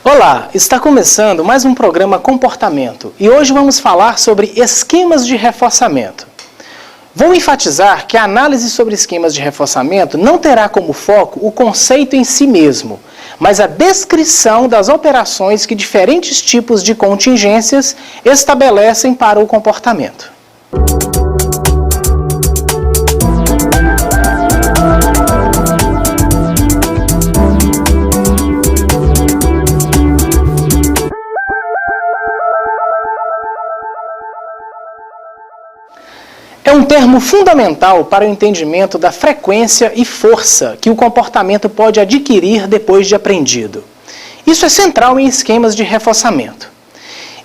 Olá, está começando mais um programa Comportamento e hoje vamos falar sobre esquemas de reforçamento. Vou enfatizar que a análise sobre esquemas de reforçamento não terá como foco o conceito em si mesmo, mas a descrição das operações que diferentes tipos de contingências estabelecem para o comportamento. É um termo fundamental para o entendimento da frequência e força que o comportamento pode adquirir depois de aprendido. Isso é central em esquemas de reforçamento.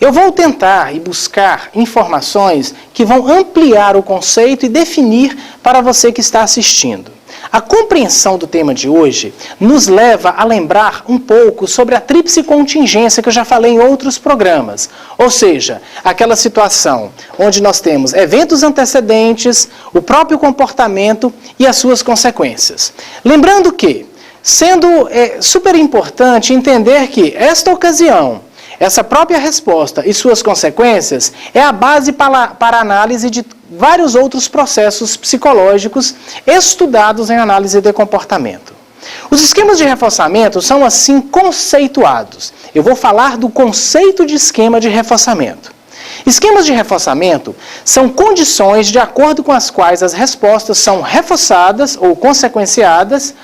Eu vou tentar e buscar informações que vão ampliar o conceito e definir para você que está assistindo. A compreensão do tema de hoje nos leva a lembrar um pouco sobre a tríplice contingência que eu já falei em outros programas. Ou seja, aquela situação onde nós temos eventos antecedentes, o próprio comportamento e as suas consequências. Lembrando que, sendo super importante entender que esta ocasião, essa própria resposta e suas consequências é a base para a análise de vários outros processos psicológicos estudados em análise de comportamento. Os esquemas de reforçamento são assim conceituados. Eu vou falar do conceito de esquema de reforçamento. Esquemas de reforçamento são condições de acordo com as quais as respostas são reforçadas ou consequenciadas.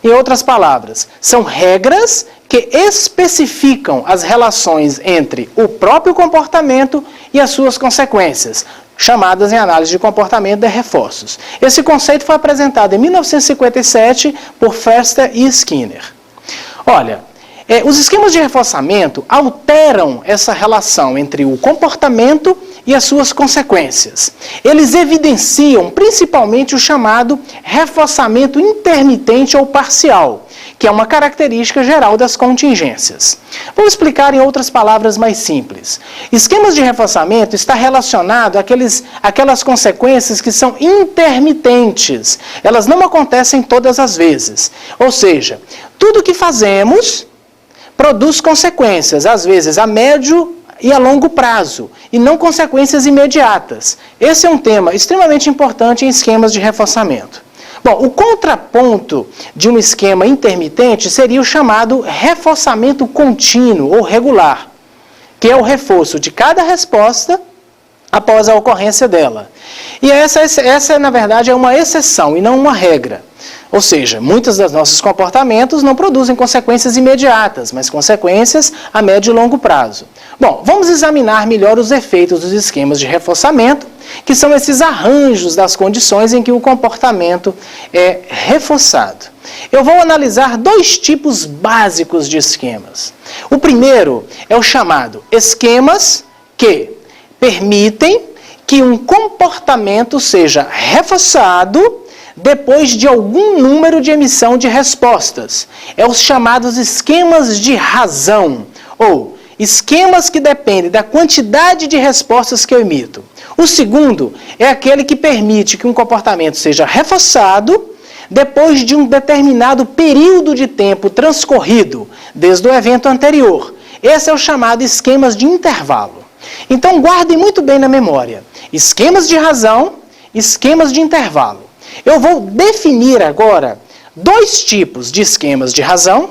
Em outras palavras, são regras que especificam as relações entre o próprio comportamento e as suas consequências, chamadas em análise de comportamento de reforços. Esse conceito foi apresentado em 1957 por Foerster e Skinner. Olha, os esquemas de reforçamento alteram essa relação entre o comportamento e as suas consequências. Eles evidenciam principalmente o chamado reforçamento intermitente ou parcial, que é uma característica geral das contingências. Vou explicar em outras palavras mais simples. Esquemas de reforçamento está relacionado àquelas consequências que são intermitentes. Elas não acontecem todas as vezes. Ou seja, tudo que fazemos produz consequências, às vezes a médio e a longo prazo, e não consequências imediatas. Esse é um tema extremamente importante em esquemas de reforçamento. Bom, o contraponto de um esquema intermitente seria o chamado reforçamento contínuo ou regular, que é o reforço de cada resposta após a ocorrência dela. E essa na verdade, é uma exceção e não uma regra. Ou seja, muitos dos nossos comportamentos não produzem consequências imediatas, mas consequências a médio e longo prazo. Bom, vamos examinar melhor os efeitos dos esquemas de reforçamento, que são esses arranjos das condições em que o comportamento é reforçado. Eu vou analisar dois tipos básicos de esquemas. O primeiro é o chamado esquemas que permitem que um comportamento seja reforçado depois de algum número de emissão de respostas. É os chamados esquemas de razão, ou esquemas que dependem da quantidade de respostas que eu emito. O segundo é aquele que permite que um comportamento seja reforçado depois de um determinado período de tempo transcorrido, desde o evento anterior. Esse é o chamado esquemas de intervalo. Então, guardem muito bem na memória. Esquemas de razão, esquemas de intervalo. Eu vou definir agora dois tipos de esquemas de razão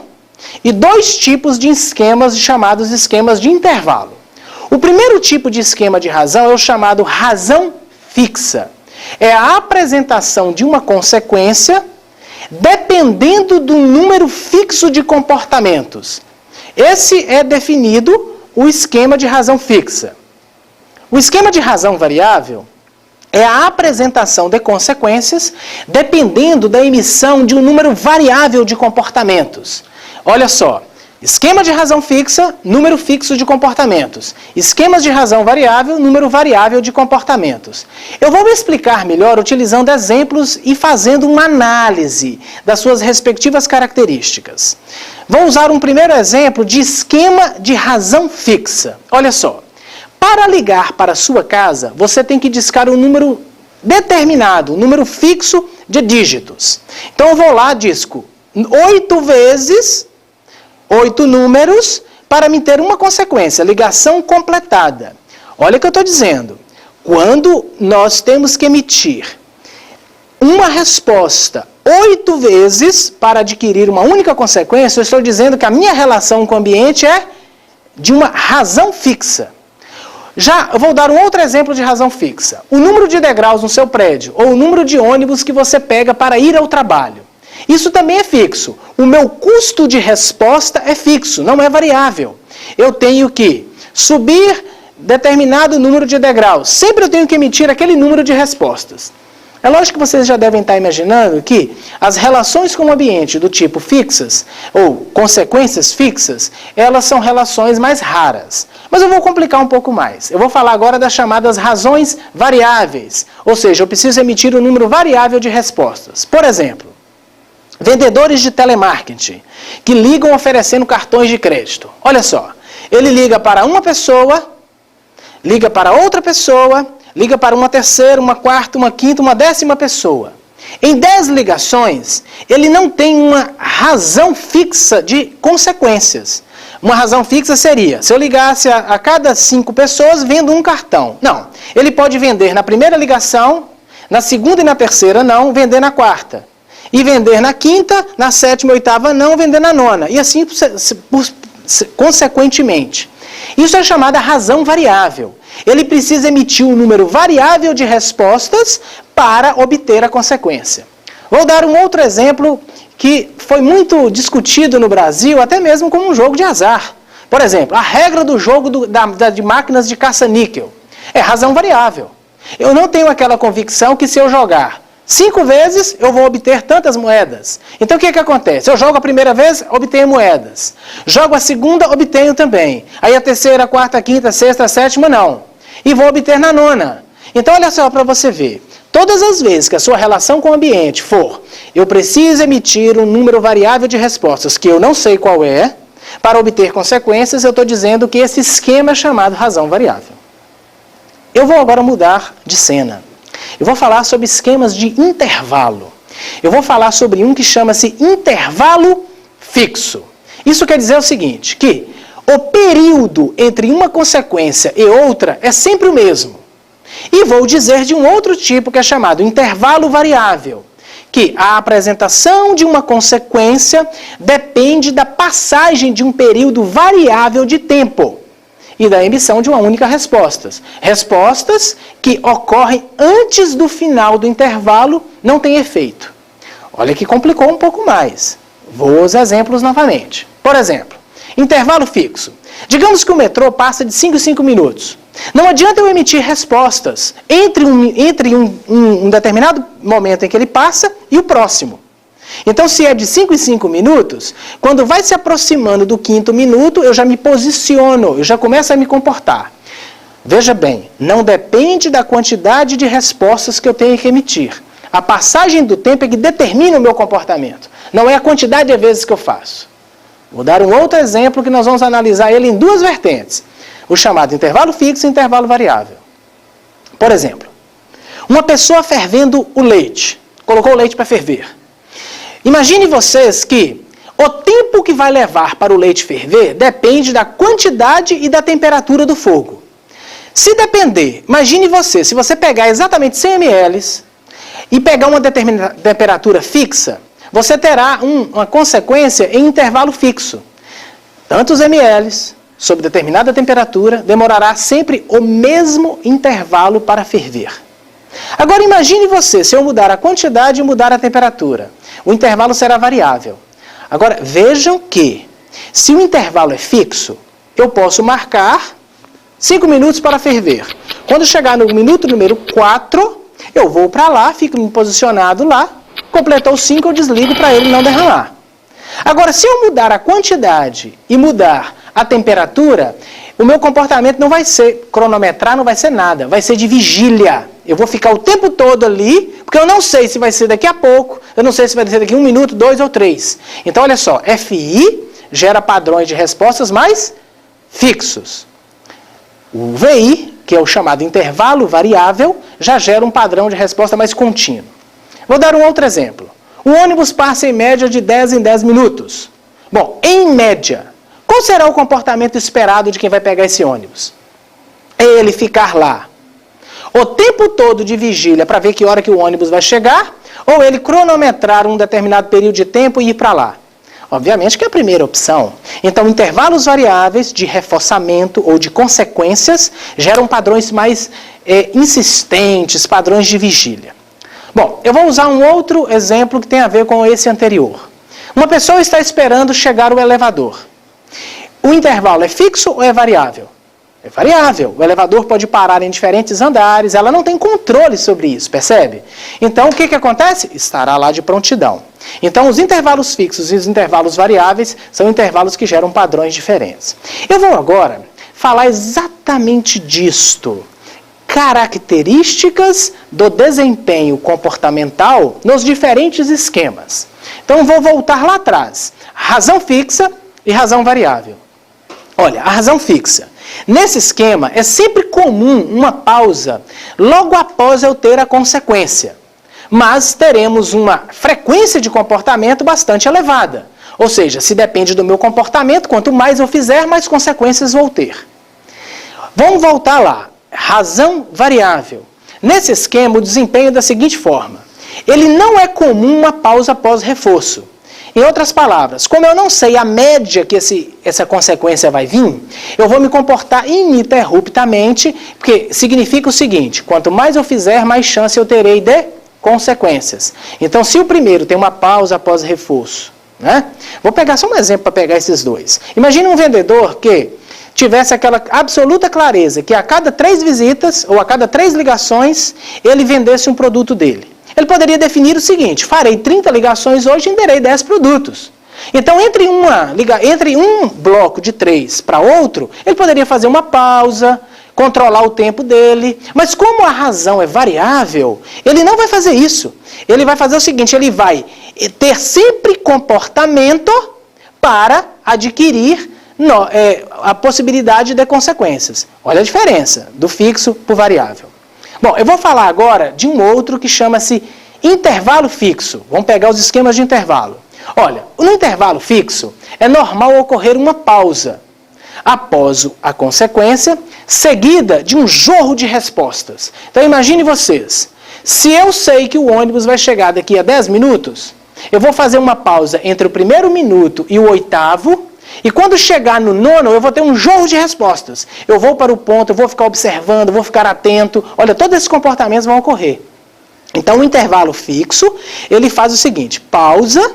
e dois tipos de esquemas chamados esquemas de intervalo. O primeiro tipo de esquema de razão é o chamado razão fixa. É a apresentação de uma consequência dependendo do número fixo de comportamentos. Esse é definido o esquema de razão fixa. O esquema de razão variável é a apresentação de consequências dependendo da emissão de um número variável de comportamentos. Olha só, esquema de razão fixa, número fixo de comportamentos. Esquemas de razão variável, número variável de comportamentos. Eu vou me explicar melhor utilizando exemplos e fazendo uma análise das suas respectivas características. Vou usar um primeiro exemplo de esquema de razão fixa. Olha só. Para ligar para a sua casa, você tem que discar um número determinado, um número fixo de dígitos. Então eu vou lá, disco 8 vezes 8 números para me ter uma consequência, ligação completada. Olha o que eu estou dizendo. Quando nós temos que emitir uma resposta 8 vezes para adquirir uma única consequência, eu estou dizendo que a minha relação com o ambiente é de uma razão fixa. Já eu vou dar um outro exemplo de razão fixa. O número de degraus no seu prédio, ou o número de ônibus que você pega para ir ao trabalho. Isso também é fixo. O meu custo de resposta é fixo, não é variável. Eu tenho que subir determinado número de degraus. Sempre eu tenho que emitir aquele número de respostas. É lógico que vocês já devem estar imaginando que as relações com o ambiente do tipo fixas, ou consequências fixas, elas são relações mais raras. Mas eu vou complicar um pouco mais. Eu vou falar agora das chamadas razões variáveis. Ou seja, eu preciso emitir um número variável de respostas. Por exemplo, vendedores de telemarketing que ligam oferecendo cartões de crédito. Olha só, ele liga para uma pessoa, liga para outra pessoa, liga para uma terceira, uma quarta, uma quinta, uma 10ª pessoa. Em 10 ligações, ele não tem uma razão fixa de consequências. Uma razão fixa seria, se eu ligasse a cada 5 pessoas, vendo um cartão. Não, ele pode vender na primeira ligação, na segunda e na terceira não, vender na quarta. E vender na quinta, na 7ª e 8ª não, vender na 9ª. E assim consequentemente. Isso é chamada razão variável. Ele precisa emitir um número variável de respostas para obter a consequência. Vou dar um outro exemplo que foi muito discutido no Brasil, até mesmo como um jogo de azar. Por exemplo, a regra do jogo de máquinas de caça-níquel é razão variável. Eu não tenho aquela convicção que se eu jogar 5 vezes, eu vou obter tantas moedas. Então o que acontece? Eu jogo a primeira vez, obtenho moedas. Jogo a segunda, obtenho também. Aí a terceira, a quarta, a quinta, a sexta, a 7ª, não. E vou obter na 9ª. Então olha só para você ver. Todas as vezes que a sua relação com o ambiente for, eu preciso emitir um número variável de respostas que eu não sei qual é, para obter consequências, eu estou dizendo que esse esquema é chamado razão variável. Eu vou agora mudar de cena. Eu vou falar sobre esquemas de intervalo. Eu vou falar sobre um que chama-se intervalo fixo. Isso quer dizer o seguinte, que o período entre uma consequência e outra é sempre o mesmo. E vou dizer de um outro tipo que é chamado intervalo variável, que a apresentação de uma consequência depende da passagem de um período variável de tempo e da emissão de uma única resposta. Respostas que ocorrem antes do final do intervalo não têm efeito. Olha que complicou um pouco mais. Vou aos exemplos novamente. Por exemplo, intervalo fixo. Digamos que o metrô passa de 5 em 5 minutos. Não adianta eu emitir respostas entre um determinado momento em que ele passa e o próximo. Então, se é de 5 em 5 minutos, quando vai se aproximando do 5º minuto, eu já me posiciono, eu já começo a me comportar. Veja bem, não depende da quantidade de respostas que eu tenho que emitir. A passagem do tempo é que determina o meu comportamento. Não é a quantidade de vezes que eu faço. Vou dar um outro exemplo que nós vamos analisar ele em 2 vertentes. O chamado intervalo fixo e intervalo variável. Por exemplo, uma pessoa fervendo o leite. Colocou o leite para ferver. Imagine vocês que o tempo que vai levar para o leite ferver depende da quantidade e da temperatura do fogo. Se depender, imagine você, se você pegar exatamente 100 ml e pegar uma determinada temperatura fixa, você terá uma consequência em intervalo fixo. Tantos ml, sob determinada temperatura, demorará sempre o mesmo intervalo para ferver. Agora imagine você, se eu mudar a quantidade e mudar a temperatura, o intervalo será variável. Agora vejam que, se o intervalo é fixo, eu posso marcar 5 minutos para ferver. Quando chegar no minuto número 4, eu vou para lá, fico posicionado lá, completou 5, eu desligo para ele não derramar. Agora, se eu mudar a quantidade e mudar a temperatura, o meu comportamento não vai ser cronometrar, não vai ser nada, vai ser de vigília. Eu vou ficar o tempo todo ali, porque eu não sei se vai ser daqui a pouco, eu não sei se vai ser daqui 1 minuto, 2 ou 3. Então, olha só, FI gera padrões de respostas mais fixos. O VI, que é o chamado intervalo variável, já gera um padrão de resposta mais contínuo. Vou dar um outro exemplo. O ônibus passa em média de 10 em 10 minutos. Bom, em média, Qual será o comportamento esperado de quem vai pegar esse ônibus? É ele ficar lá o tempo todo de vigília para ver que hora que o ônibus vai chegar, ou ele cronometrar um determinado período de tempo e ir para lá? Obviamente que é a primeira opção. Então, intervalos variáveis de reforçamento ou de consequências geram padrões mais insistentes, padrões de vigília. Bom, eu vou usar um outro exemplo que tem a ver com esse anterior. Uma pessoa está esperando chegar o elevador. O intervalo é fixo ou é variável? É variável. O elevador pode parar em diferentes andares, ela não tem controle sobre isso, percebe? Então, o que acontece? Estará lá de prontidão. Então, os intervalos fixos e os intervalos variáveis são intervalos que geram padrões diferentes. Eu vou agora falar exatamente disto. Características do desempenho comportamental nos diferentes esquemas. Então, vou voltar lá atrás. Razão fixa e razão variável. Olha, a razão fixa. Nesse esquema, é sempre comum uma pausa logo após eu ter a consequência. Mas teremos uma frequência de comportamento bastante elevada. Ou seja, se depende do meu comportamento, quanto mais eu fizer, mais consequências vou ter. Vamos voltar lá. Razão variável. Nesse esquema, o desempenho é da seguinte forma. Ele não é comum uma pausa após reforço. Em outras palavras, como eu não sei a média que essa consequência vai vir, eu vou me comportar ininterruptamente, porque significa o seguinte, quanto mais eu fizer, mais chance eu terei de consequências. Então, se o primeiro tem uma pausa após reforço, né? Vou pegar só um exemplo para pegar esses dois. Imagine um vendedor que tivesse aquela absoluta clareza que a cada 3 visitas ou a cada 3 ligações, ele vendesse um produto dele. Ele poderia definir o seguinte, farei 30 ligações hoje e venderei 10 produtos. Então, entre um bloco de 3 para outro, ele poderia fazer uma pausa, controlar o tempo dele. Mas como a razão é variável, ele não vai fazer isso. Ele vai fazer o seguinte, ele vai ter sempre comportamento para adquirir a possibilidade de consequências. Olha a diferença do fixo para o variável. Bom, eu vou falar agora de um outro que chama-se intervalo fixo. Vamos pegar os esquemas de intervalo. Olha, no intervalo fixo, é normal ocorrer uma pausa após a consequência, seguida de um jorro de respostas. Então, imagine vocês, se eu sei que o ônibus vai chegar daqui a 10 minutos, eu vou fazer uma pausa entre o primeiro minuto e o 8º, e quando chegar no 9º, eu vou ter um jorro de respostas. Eu vou para o ponto, eu vou ficar observando, vou ficar atento. Olha, todos esses comportamentos vão ocorrer. Então, o intervalo fixo, ele faz o seguinte, pausa,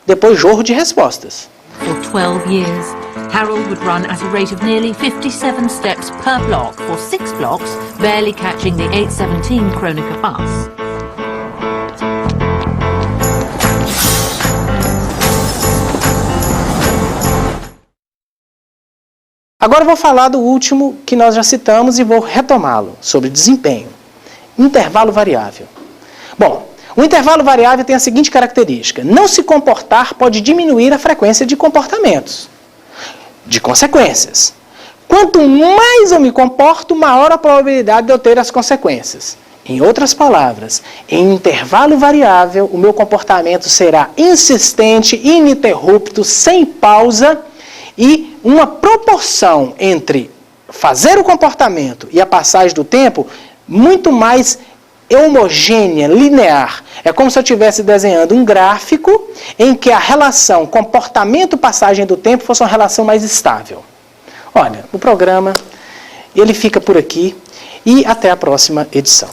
depois jorro de respostas. For 12 years, Harold would run at a rate of nearly 57 steps per block for 6 blocks, barely catching the 817 Kronecker bus. Agora eu vou falar do último que nós já citamos e vou retomá-lo, sobre desempenho. Intervalo variável. Bom, o intervalo variável tem a seguinte característica. Não se comportar pode diminuir a frequência de comportamentos, de consequências. Quanto mais eu me comporto, maior a probabilidade de eu ter as consequências. Em outras palavras, em intervalo variável, o meu comportamento será insistente, ininterrupto, sem pausa, e uma proporção entre fazer o comportamento e a passagem do tempo muito mais homogênea, linear. É como se eu estivesse desenhando um gráfico em que a relação comportamento-passagem do tempo fosse uma relação mais estável. Olha, o programa ele fica por aqui e até a próxima edição.